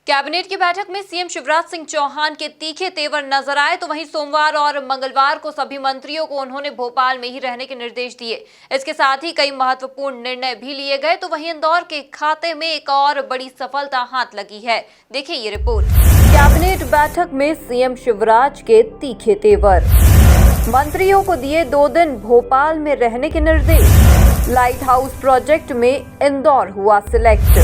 Cabinet की बैठक में सीएम शिवराज सिंह चौहान के तीखे तेवर नजर आए, तो वहीं सोमवार और मंगलवार को सभी मंत्रियों को उन्होंने भोपाल में ही रहने के निर्देश दिए। इसके साथ ही कई महत्वपूर्ण निर्णय भी लिए गए। तो वहीं इंदौर के खाते में एक और बड़ी सफलता हाथ लगी है। देखिए ये रिपोर्ट। कैबिनेट बैठक में सीएम शिवराज के तीखे तेवर, मंत्रियों को दिए 2 दिन भोपाल में रहने के निर्देश। लाइट हाउस प्रोजेक्ट में इंदौर हुआ सिलेक्ट।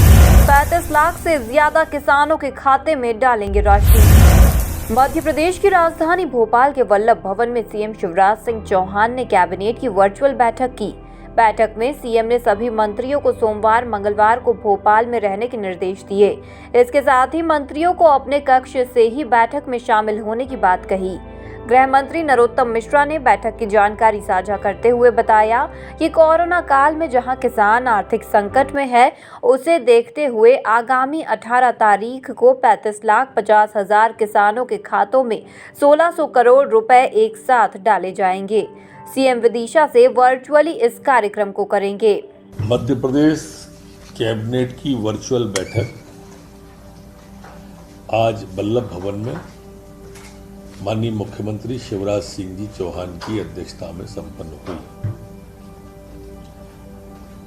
35 लाख से ज्यादा किसानों के खाते में डालेंगे राशि। मध्य प्रदेश की राजधानी भोपाल के वल्लभ भवन में सीएम शिवराज सिंह चौहान ने कैबिनेट की वर्चुअल बैठक की। बैठक में सीएम ने सभी मंत्रियों को सोमवार मंगलवार को भोपाल में रहने के निर्देश दिए। इसके साथ ही मंत्रियों को अपने कक्ष से ही बैठक में शामिल होने की बात कही। गृह मंत्री नरोत्तम मिश्रा ने बैठक की जानकारी साझा करते हुए बताया कि कोरोना काल में जहां किसान आर्थिक संकट में है, उसे देखते हुए आगामी 18 तारीख को 35,50,000 किसानों के खातों में 1600 करोड़ रुपए एक साथ डाले जाएंगे। सीएम विदिशा से वर्चुअली इस कार्यक्रम को करेंगे। मध्य प्रदेश कैबिनेट की वर्चुअल बैठक आज वल्लभ भवन में माननीय मुख्यमंत्री शिवराज सिंह जी चौहान की अध्यक्षता में संपन्न हुई,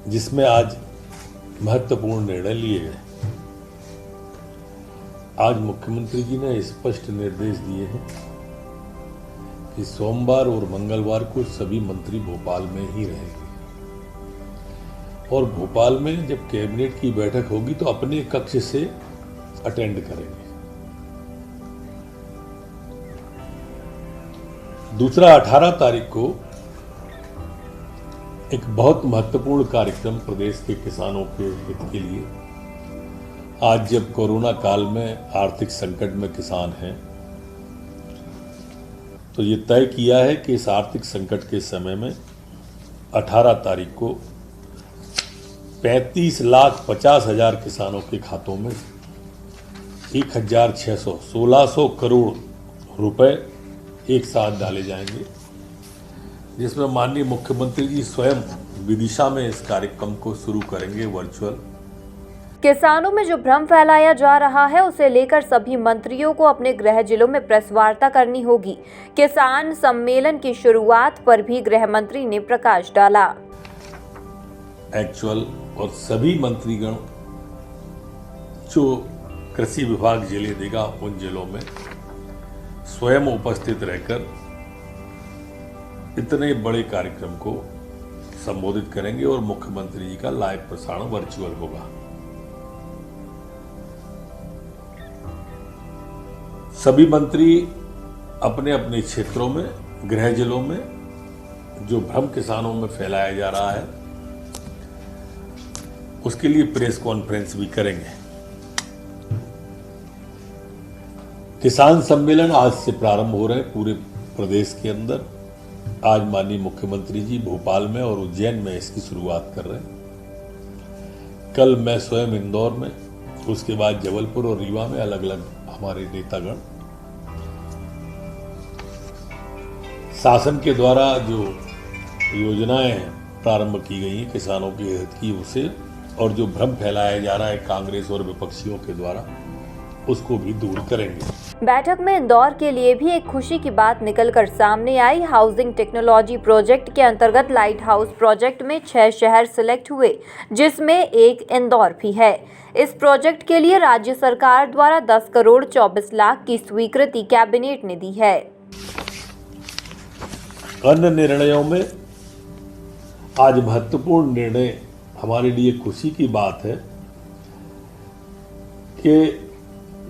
जिसमें आज महत्वपूर्ण निर्णय लिए गए। आज मुख्यमंत्री जी ने स्पष्ट निर्देश दिए हैं कि सोमवार और मंगलवार को सभी मंत्री भोपाल में ही रहेंगे और भोपाल में जब कैबिनेट की बैठक होगी तो अपने कक्ष से अटेंड करेंगे। दूसरा, 18 तारीख को एक बहुत महत्वपूर्ण कार्यक्रम प्रदेश के किसानों के हित के लिए, आज जब कोरोना काल में आर्थिक संकट में किसान हैं, तो ये तय किया है कि इस आर्थिक संकट के समय में 18 तारीख को 35,50,000 किसानों के खातों में 1600 करोड़ रुपए एक साथ डाले जाएंगे, जिसमें माननीय मुख्यमंत्री जी स्वयं विदिशा में इस कार्यक्रम को शुरू करेंगे वर्चुअल। किसानों में जो भ्रम फैलाया जा रहा है, उसे लेकर सभी मंत्रियों को अपने गृह जिलों में प्रेस वार्ता करनी होगी। किसान सम्मेलन की शुरुआत पर भी गृह मंत्री ने प्रकाश डाला। एक्चुअल और सभी मंत्रीगण जो कृषि विभाग जिले देगा, उन जिलों में स्वयं उपस्थित रहकर इतने बड़े कार्यक्रम को संबोधित करेंगे और मुख्यमंत्री जी का लाइव प्रसारण वर्चुअल होगा। सभी मंत्री अपने अपने क्षेत्रों में, गृह जिलों में जो भ्रम किसानों में फैलाया जा रहा है, उसके लिए प्रेस कॉन्फ्रेंस भी करेंगे। किसान सम्मेलन आज से प्रारंभ हो रहे हैं पूरे प्रदेश के अंदर। आज माननीय मुख्यमंत्री जी भोपाल में और उज्जैन में इसकी शुरुआत कर रहे हैं। कल मैं स्वयं इंदौर में, उसके बाद जबलपुर और रीवा में अलग अलग हमारे नेतागण शासन के द्वारा जो योजनाएं प्रारंभ की गई हैं किसानों के हित की, उसे और जो भ्रम फैलाया जा रहा है कांग्रेस और विपक्षियों के द्वारा, उसको भी दूर करेंगे। बैठक में इंदौर के लिए भी एक खुशी की बात निकलकर सामने आई। हाउसिंग टेक्नोलॉजी प्रोजेक्ट के अंतर्गत लाइट हाउस प्रोजेक्ट में 6 शहर सिलेक्ट हुए, जिसमें एक इंदौर भी है। इस प्रोजेक्ट के लिए राज्य सरकार द्वारा 10 करोड़ 24 लाख की स्वीकृति कैबिनेट ने दी है। अन्य निर्णयों में आज महत्वपूर्ण निर्णय, हमारे लिए खुशी की बात है कि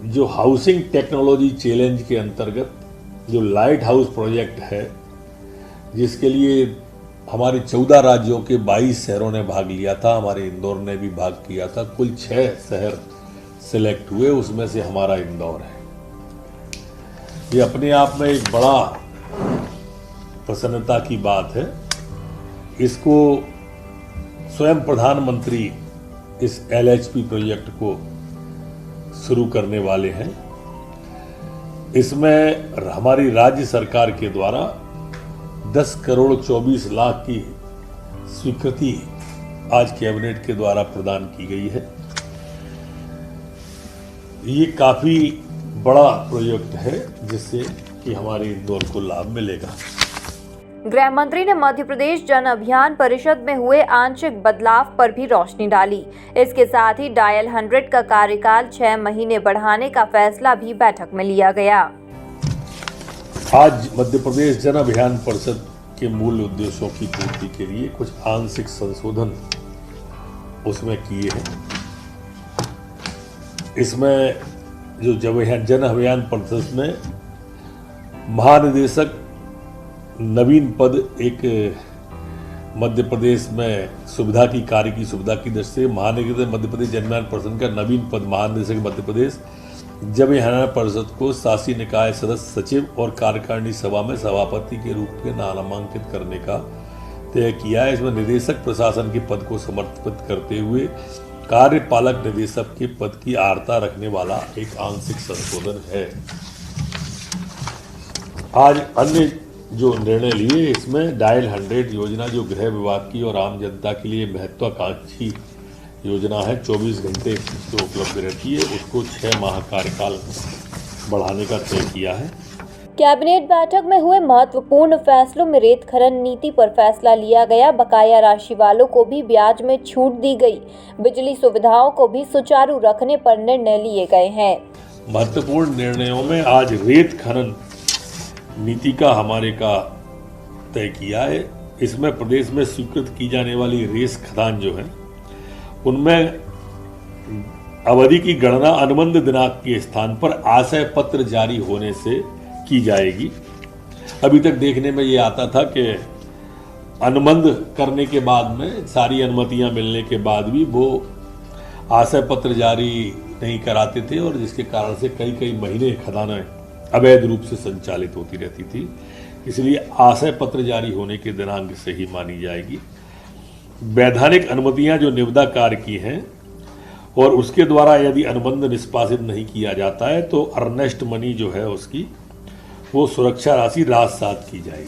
जो हाउसिंग टेक्नोलॉजी चैलेंज के अंतर्गत जो लाइट हाउस प्रोजेक्ट है, जिसके लिए हमारे 14 राज्यों के 22 शहरों ने भाग लिया था, हमारे इंदौर ने भी भाग किया था, कुल 6 शहर सिलेक्ट हुए, उसमें से हमारा इंदौर है। ये अपने आप में एक बड़ा प्रसन्नता की बात है। इसको स्वयं प्रधानमंत्री इस LHP प्रोजेक्ट को शुरू करने वाले हैं। इसमें हमारी राज्य सरकार के द्वारा 10 करोड़ 24 लाख की स्वीकृति आज कैबिनेट के द्वारा प्रदान की गई है। ये काफ़ी बड़ा प्रोजेक्ट है जिससे कि हमारे इंदौर को लाभ मिलेगा। गृह मंत्री ने मध्य प्रदेश जन अभियान परिषद में हुए आंशिक बदलाव पर भी रोशनी डाली। इसके साथ ही डायल 100 का कार्यकाल 6 महीने बढ़ाने का फैसला भी बैठक में लिया गया। आज मध्य प्रदेश जन अभियान परिषद के मूल उद्देश्यों की पूर्ति के लिए कुछ आंशिक संशोधन उसमें किए हैं। इसमें जो जन अभियान परिषद में महानिदेशक नवीन पद एक मध्य प्रदेश में सुविधा की कार्य की सुविधा की दृष्टि से महानिदेशक मध्य प्रदेश जन अभियान परिषद का नवीन पद महानिदेशक मध्य प्रदेश जन अभियान परिषद को शासी निकाय सदस्य सचिव और कार्यकारिणी सभा में सभापति के रूप में नामांकित करने का तय किया है। इसमें निदेशक प्रशासन के पद को समर्पित करते हुए कार्यपालक निदेशक के पद की आर्ता रखने वाला एक आंशिक संशोधन है। आज अन्य जो निर्णय लिए इसमें डायल 100 योजना जो गृह विभाग की और आम जनता के लिए महत्वाकांक्षी योजना है, 24 घंटे जो उपलब्ध रहती है, उसको 6 माह कार्यकाल बढ़ाने का तय किया है। कैबिनेट बैठक में हुए महत्वपूर्ण फैसलों में रेत खनन नीति पर फैसला लिया गया। बकाया राशि वालों को भी ब्याज में छूट दी गई। बिजली सुविधाओं को भी सुचारू रखने पर निर्णय लिए गए हैं। महत्वपूर्ण निर्णयों में आज रेत खनन नीति का हमारे का तय किया है। इसमें प्रदेश में स्वीकृत की जाने वाली रेत खदान जो है उनमें अवधि की गणना अनुबंध दिनांक के स्थान पर आशय पत्र जारी होने से की जाएगी। अभी तक देखने में ये आता था कि अनुबंध करने के बाद में सारी अनुमतियां मिलने के बाद भी वो आशय पत्र जारी नहीं कराते थे और जिसके कारण से कई महीने खदानें अवैध रूप से संचालित होती रहती थी। इसलिए आशय पत्र जारी होने के दिनांक से ही मानी जाएगी। वैधानिक अनुमतियां जो निविदा कार्य की हैं और उसके द्वारा यदि अनुबंध निष्पादित नहीं किया जाता है तो अर्नेस्ट मनी जो है उसकी वो सुरक्षा राशि राजसात की जाएगी।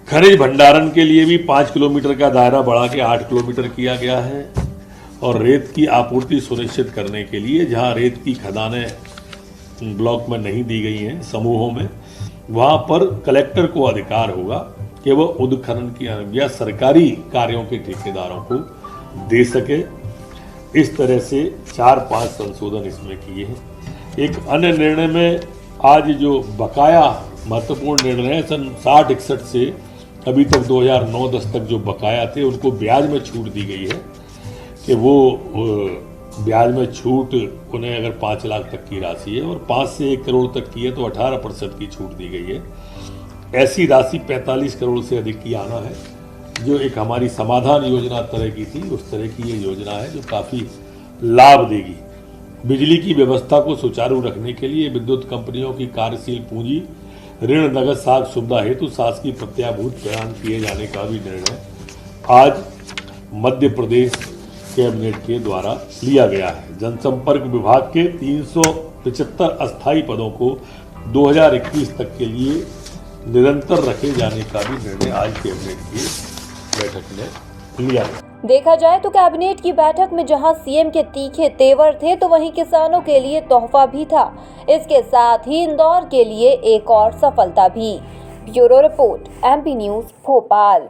खनिज भंडारण के लिए भी 5 किलोमीटर का दायरा बढ़ा के 8 किलोमीटर किया गया है और रेत की आपूर्ति सुनिश्चित करने के लिए जहां रेत की खदानें ब्लॉक में नहीं दी गई हैं समूहों में, वहां पर कलेक्टर को अधिकार होगा कि वह उत्खनन की अनुमति सरकारी कार्यों के ठेकेदारों को दे सके। इस तरह से 4-5 संशोधन इसमें किए हैं। एक अन्य निर्णय में आज जो बकाया महत्वपूर्ण निर्णय है, सन 60-61 से अभी तक 2009-10 तक जो बकाया थे उनको ब्याज में छूट दी गई है कि वो ब्याज में छूट उन्हें अगर 5 लाख तक की राशि है और 5 से 1 करोड़ तक की है तो 18% की छूट दी गई है। ऐसी राशि 45 करोड़ से अधिक की आना है, जो एक हमारी समाधान योजना तरह की थी, उस तरह की ये योजना है जो काफ़ी लाभ देगी। बिजली की व्यवस्था को सुचारू रखने के लिए विद्युत कंपनियों की कार्यशील पूंजी ऋण नगद साख सुविधा हेतु शासकीय प्रत्याभूत प्रदान किए जाने का भी निर्णय आज मध्य प्रदेश कैबिनेट के द्वारा लिया गया है। जनसंपर्क विभाग के 375 अस्थायी पदों को 2021 तक के लिए निरंतर रखे जाने का भी निर्णय आज कैबिनेट की बैठक में लिया गया। देखा जाए तो कैबिनेट की बैठक में जहां सीएम के तीखे तेवर थे तो वहीं किसानों के लिए तोहफा भी था। इसके साथ ही इंदौर के लिए एक और सफलता भी। Bureau report, MP news, Bhopal.